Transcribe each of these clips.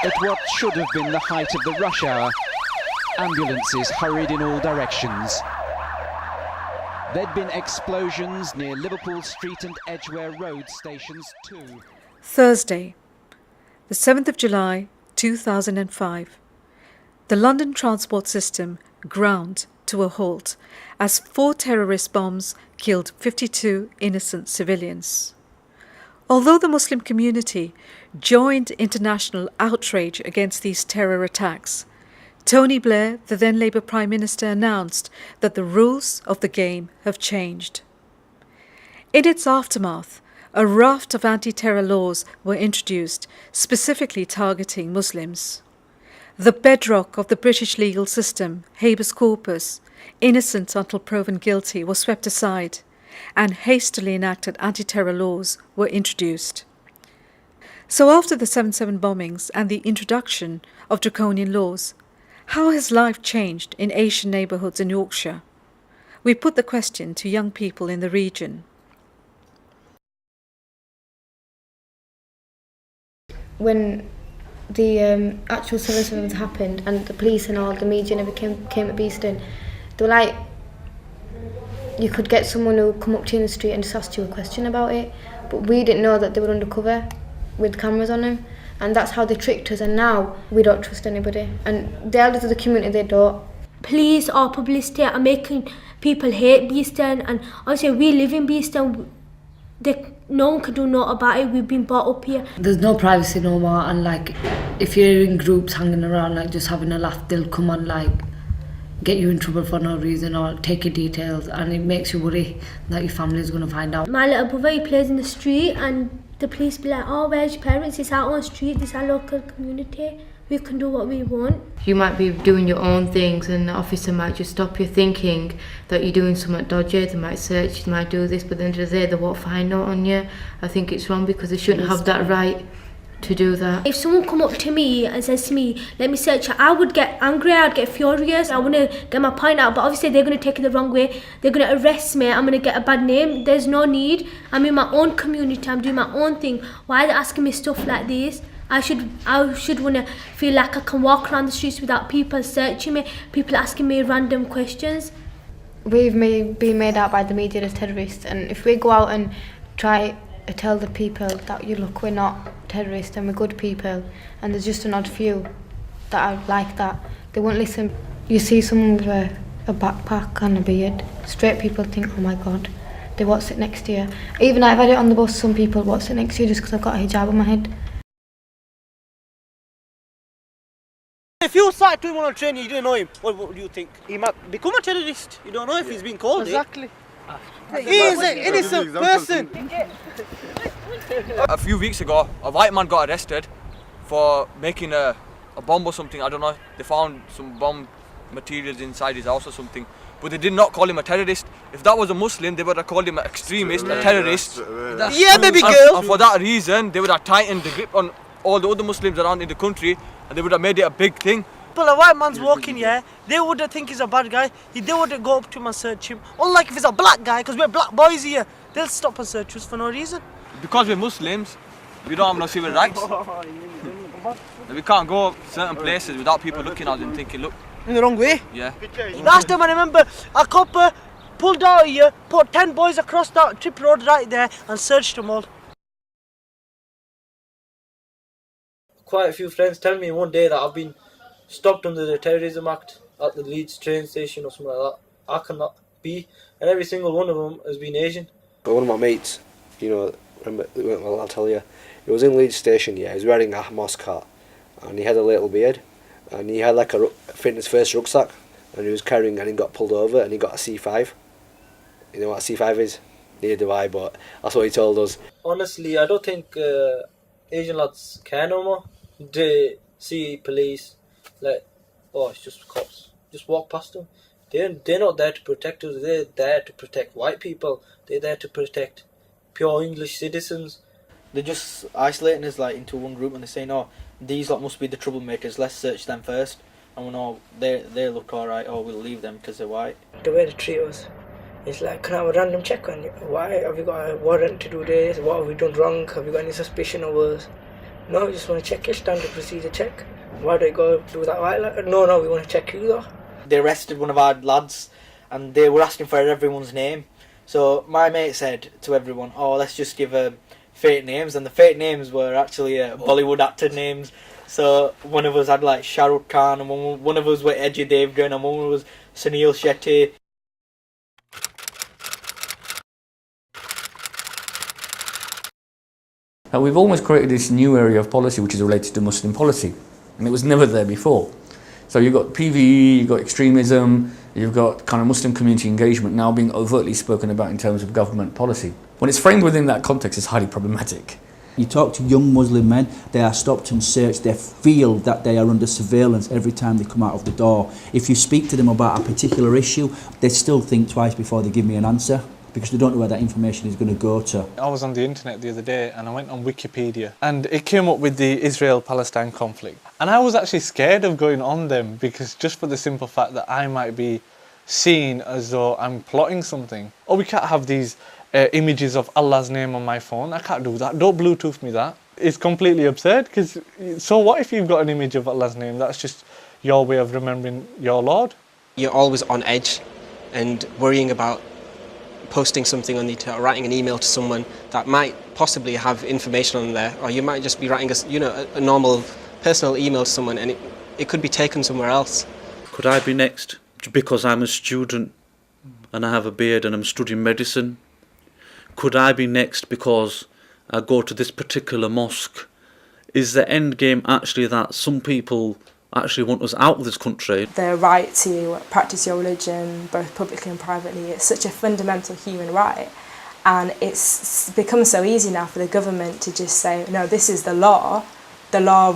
At what should have been the height of the rush hour, ambulances hurried in all directions. There'd been explosions near Liverpool Street and Edgware Road stations too. Thursday, the 7th of July, 2005. The London transport system ground to a halt as 4 terrorist bombs killed 52 innocent civilians. Although the Muslim community joined international outrage against these terror attacks, Tony Blair, the then Labour Prime Minister, announced that the rules of the game have changed. In its aftermath, a raft of anti-terror laws were introduced, specifically targeting Muslims. The bedrock of the British legal system, habeas corpus, innocent until proven guilty, was swept aside, and hastily enacted anti-terror laws were introduced. So after the 7/7 bombings and the introduction of draconian laws, how has life changed in Asian neighbourhoods in Yorkshire? We put the question to young people in the region. When the actual 7/7 happened and the police and all the media and everything came to Beeston, they were like, you could get someone who would come up to you in the street and just ask you a question about it, but we didn't know that they were undercover with cameras on them, and that's how they tricked us, and now we don't trust anybody, and the elders of the community, they don't. Police or publicity are making people hate Beeston, and obviously we live in Beeston. No one can do naught about it. We've been brought up here. There's no privacy no more, and like if you're in groups hanging around like just having a laugh, they'll come and like get you in trouble for no reason or take your details, and it makes you worry that your family's going to find out. My little brother, he plays in the street, and the police be like, oh, where's your parents? It's our own street, this is our local community. We can do what we want. You might be doing your own things and the officer might just stop you thinking that you're doing something dodgy. They might search, they might do this, but at the end of the day they won't find note on you. I think it's wrong because they shouldn't have that right to do that. If someone come up to me and says to me, let me search it, I would get angry, I'd get furious, I want to get my point out, but obviously they're going to take it the wrong way. They're going to arrest me, I'm going to get a bad name. There's no need. I'm in my own community, I'm doing my own thing. Why are they asking me stuff like this? I should want to feel like I can walk around the streets without people searching me, people asking me random questions. We've been made out by the media as terrorists, and if we go out and try to tell the people that, you look, we're not terrorists and we're good people, and there's just an odd few that are like that, they won't listen. You see someone with a backpack and a beard, straight people think, oh my god, they won't sit next to you. Even I've had it on the bus, some people won't sit next to you just because I've got a hijab on my head. If you sat to him on a train, you didn't know him, what do you think? He might become a terrorist. You don't know if he's been called exactly. He is an innocent person. A few weeks ago, a white man got arrested for making a bomb or something. I don't know. They found some bomb materials inside his house or something. But they did not call him a terrorist. If that was a Muslim, they would have called him an extremist, a terrorist. Yeah, baby girl. And for that reason, they would have tightened the grip on all the other Muslims around in the country, and they would have made it a big thing. But a white man's walking here, they wouldn't think he's a bad guy. They wouldn't go up to him and search him. Unlike if he's a black guy, because we're black boys here, they'll stop and search us for no reason. Because we're Muslims, we don't have no civil rights. We can't go certain places without people looking at us and thinking, look. In the wrong way? Yeah. Last time I remember, a copper pulled out here, put 10 boys across that trip road right there and searched them all. Quite a few friends tell me one day that I've been stopped under the Terrorism Act at the Leeds train station or something like that. I cannot be, and every single one of them has been Asian. One of my mates, remember, well, I'll tell you, he was in Leeds station, yeah, he was wearing a mosque hat, and he had a little beard, and he had like a fitness first rucksack, and he was carrying, and he got pulled over, and he got a C5. You know what a C5 is? Neither do I, but that's what he told us. Honestly, I don't think Asian lads care no more. They see police, like, oh, it's just cops. Just walk past them. They're not there to protect us. They're there to protect white people. They're there to protect pure English citizens. They're just isolating us like into one group, and they're saying, oh, these lot must be the troublemakers. Let's search them first. And we know they look alright. Oh, we'll leave them because they're white. The way they treat us, it's like, can I have a random check on you? Why have you got a warrant to do this? What have we done wrong? Have you got any suspicion of us? No, we just want to check your standard procedure check. Why do you go do that white light? No, we want to check you though. They arrested one of our lads and they were asking for everyone's name. So my mate said to everyone, oh, let's just give fake names, and the fake names were actually Bollywood actor names. So one of us had like Shah Rukh Khan, and one of us were Ajay Devgan, and one was Sunil Shetty. We've almost created this new area of policy which is related to Muslim policy, and it was never there before. So you've got PVE, you've got extremism, you've got kind of Muslim community engagement now being overtly spoken about in terms of government policy. When it's framed within that context, it's highly problematic. You talk to young Muslim men, they are stopped and searched, they feel that they are under surveillance every time they come out of the door. If you speak to them about a particular issue, they still think twice before they give me an answer, because they don't know where that information is going to go to. I was on the internet the other day and I went on Wikipedia and it came up with the Israel-Palestine conflict. And I was actually scared of going on them, because just for the simple fact that I might be seen as though I'm plotting something. Oh, we can't have these images of Allah's name on my phone. I can't do that. Don't Bluetooth me that. It's completely absurd, because so what if you've got an image of Allah's name? That's just your way of remembering your Lord. You're always on edge and worrying about posting something on the internet or writing an email to someone that might possibly have information on there, or you might just be writing a normal personal email to someone and it could be taken somewhere else. Could I be next because I'm a student and I have a beard and I'm studying medicine? Could I be next because I go to this particular mosque? Is the end game actually that some people actually want us out of this country? The right to practice your religion, both publicly and privately, it's such a fundamental human right, and it's become so easy now for the government to just say, no, this is the law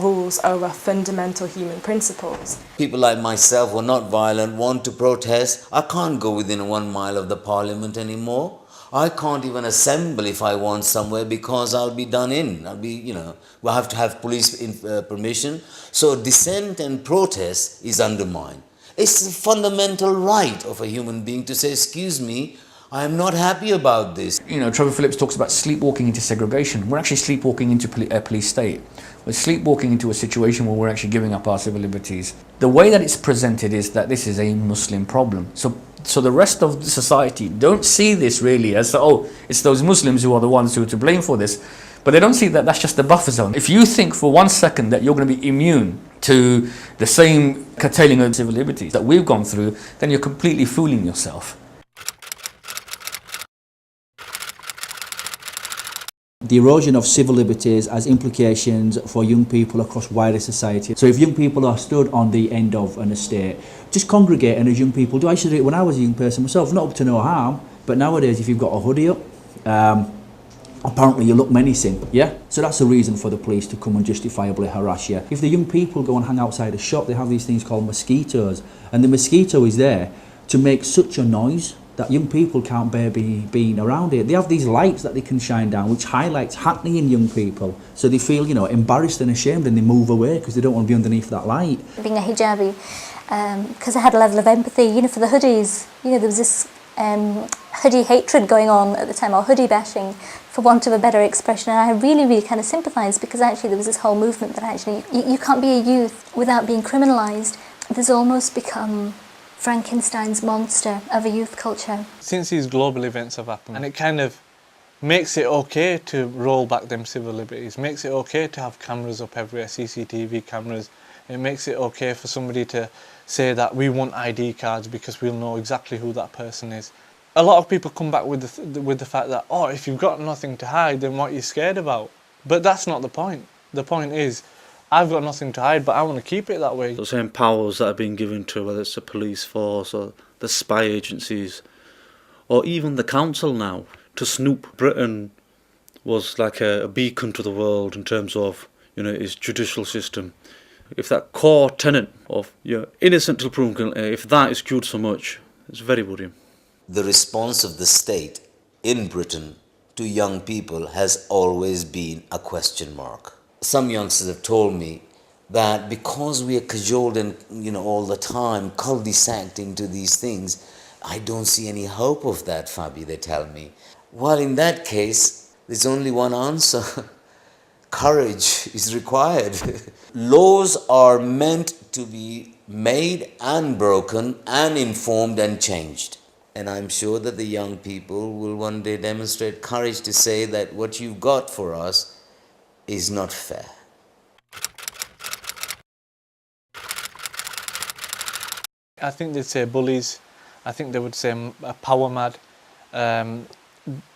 rules over fundamental human principles. People like myself who are not violent, want to protest. I can't go within 1 mile of the parliament anymore. I can't even assemble if I want somewhere, because I'll be done in. We'll have to have police permission. So dissent and protest is undermined. It's a fundamental right of a human being to say, excuse me, I'm not happy about this. Trevor Phillips talks about sleepwalking into segregation. We're actually sleepwalking into a police state. We're sleepwalking into a situation where we're actually giving up our civil liberties. The way that it's presented is that this is a Muslim problem. So the rest of the society don't see this really as, oh, it's those Muslims who are the ones who are to blame for this. But they don't see that that's just the buffer zone. If you think for 1 second that you're going to be immune to the same curtailing of civil liberties that we've gone through, then you're completely fooling yourself. The erosion of civil liberties has implications for young people across wider society. So if young people are stood on the end of an estate, just congregate, and as young people do. I used to do it when I was a young person myself, not up to no harm, but nowadays if you've got a hoodie up, apparently you look menacing, yeah? So that's a reason for the police to come and justifiably harass you. If the young people go and hang outside a shop, they have these things called mosquitoes, and the mosquito is there to make such a noise that young people can't bear being around it. They have these lights that they can shine down, which highlights happening in young people. So they feel, embarrassed and ashamed, and they move away because they don't want to be underneath that light. Being a hijabi, because I had a level of empathy, for the hoodies. There was this hoodie hatred going on at the time, or hoodie bashing, for want of a better expression. And I really, really kind of sympathised, because actually there was this whole movement that actually you can't be a youth without being criminalised. There's almost become Frankenstein's monster of a youth culture. Since these global events have happened, and it kind of makes it okay to roll back them civil liberties, makes it okay to have cameras up everywhere, CCTV cameras. It makes it okay for somebody to say that we want ID cards because we'll know exactly who that person is. A lot of people come back with the fact that, oh, if you've got nothing to hide, then what are you scared about? But that's not the point. The point is, I've got nothing to hide, but I want to keep it that way. The same powers that are being given to, whether it's the police force or the spy agencies, or even the council now, to snoop. Britain was like a beacon to the world in terms of, its judicial system. If that core tenet of innocent till proven guilty, if that is skewed so much, it's very worrying. The response of the state in Britain to young people has always been a question mark. Some youngsters have told me that because we are cajoled and, all the time, cul-de-saced into these things, I don't see any hope of that, Fabi, they tell me. Well, in that case, there's only one answer. courage is required. Laws are meant to be made and broken and informed and changed. And I'm sure that the young people will one day demonstrate courage to say that what you've got for us is not fair. I think they'd say bullies. I think they would say power mad.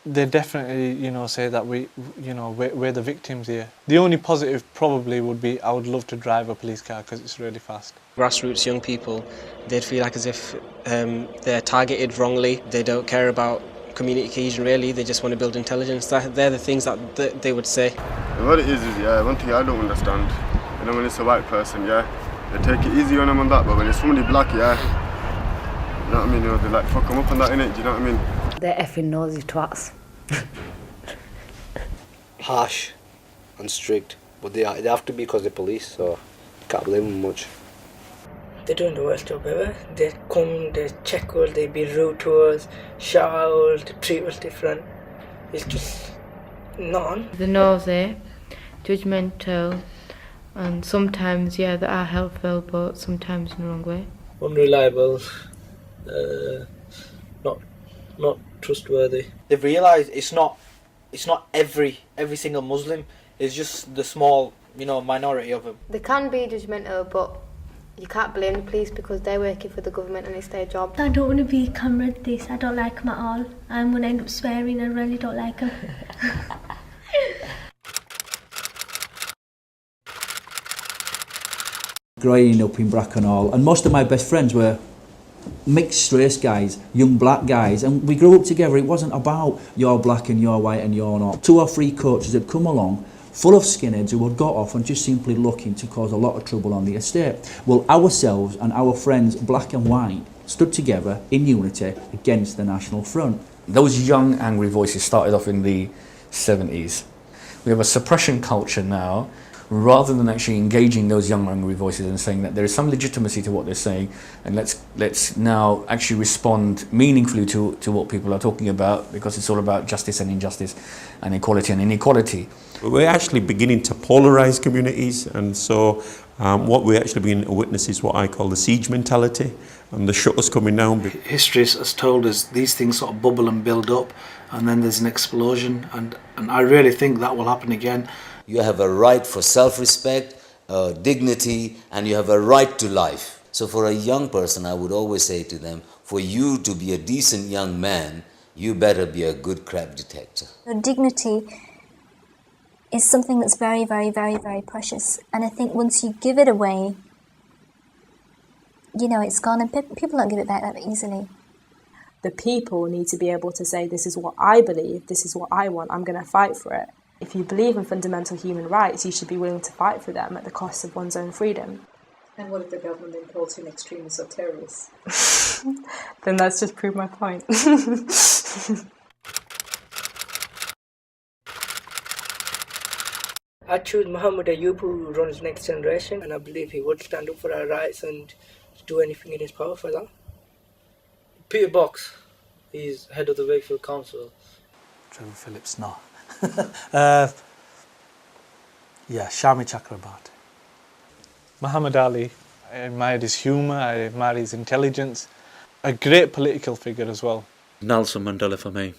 They definitely, say that we're the victims here. The only positive probably would be I would love to drive a police car because it's really fast. Grassroots young people, they'd feel like as if they're targeted wrongly. They don't care about community cohesion really, they just want to build intelligence. They're the things that they would say. And what it is, one thing I don't understand, when it's a white person, they take it easy on them and that, but when it's somebody black, you know what I mean, they like fuck them up and that, innit, do you know what I mean? They're effing nosy twats. Harsh and strict, but they have to be because they're police, so can't blame them much. They're doing the worst job ever. They come, they check us, they be rude to us, shout at us, they treat us different. It's just not on. They're nosy, judgmental, and sometimes, they are helpful, but sometimes in the wrong way. Unreliable, not trustworthy. They've realised it's not every single Muslim. It's just the small, minority of them. They can be judgmental, but you can't blame the police because they're working for the government and it's their job. I don't want to be camera this. I don't like them at all. I'm going to end up swearing. I really don't like them. Growing up in Bracknell, and most of my best friends were mixed race guys, young black guys, and we grew up together. It wasn't about you're black and you're white and you're not. 2 or 3 coaches had come along full of skinheads who had got off and just simply looking to cause a lot of trouble on the estate. Well, ourselves and our friends, black and white, stood together in unity against the National Front. Those young angry voices started off in the 70s. We have a suppression culture now. Rather than actually engaging those young angry voices and saying that there is some legitimacy to what they're saying, and let's now actually respond meaningfully to what people are talking about, because it's all about justice and injustice and equality and inequality. We're actually beginning to polarize communities, and so what we're actually beginning to witness is what I call the siege mentality, and the shutters coming down. History has told us these things sort of bubble and build up, and then there's an explosion, and I really think that will happen again. You have a right for self-respect, dignity, and you have a right to life. So for a young person, I would always say to them, for you to be a decent young man, you better be a good crap detector. Dignity is something that's very, very, very, very precious. And I think once you give it away, it's gone, and people don't give it back that easily. The people need to be able to say, this is what I believe, this is what I want, I'm going to fight for it. If you believe in fundamental human rights, you should be willing to fight for them at the cost of one's own freedom. And what if the government then calls him extremists or terrorists? Then that's just proved my point. I choose Muhammad Ayub, who runs Next Generation, and I believe he would stand up for our rights and do anything in his power for that. Peter Box, he's head of the Wakefield Council. Trevor Phillips, no. Shami Chakrabarti. Muhammad Ali, I admired his humour, I admired his intelligence. A great political figure as well. Nelson Mandela for me.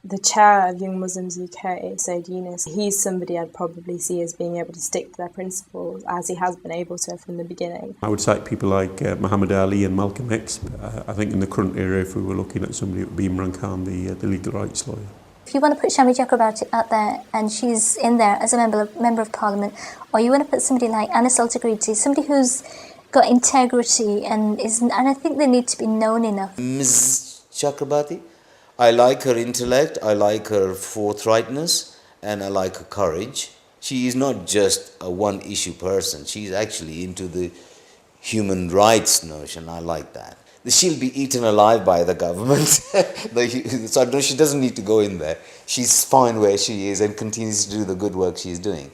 The chair of Young Muslims UK, Said Yunus, he's somebody I'd probably see as being able to stick to their principles as he has been able to from the beginning. I would cite people like Muhammad Ali and Malcolm X. I think in the current era, if we were looking at somebody, it would be Imran Khan, the legal rights lawyer. If you want to put Shami Chakrabarti out there and she's in there as a member of Parliament, or you want to put somebody like Anna Saltagriti, somebody who's got integrity and I think they need to be known enough. Ms. Chakrabarti, I like her intellect, I like her forthrightness, and I like her courage. She is not just a one-issue person. She's actually into the human rights notion. I like that. She'll be eaten alive by the government. So she doesn't need to go in there. She's fine where she is and continues to do the good work she's doing.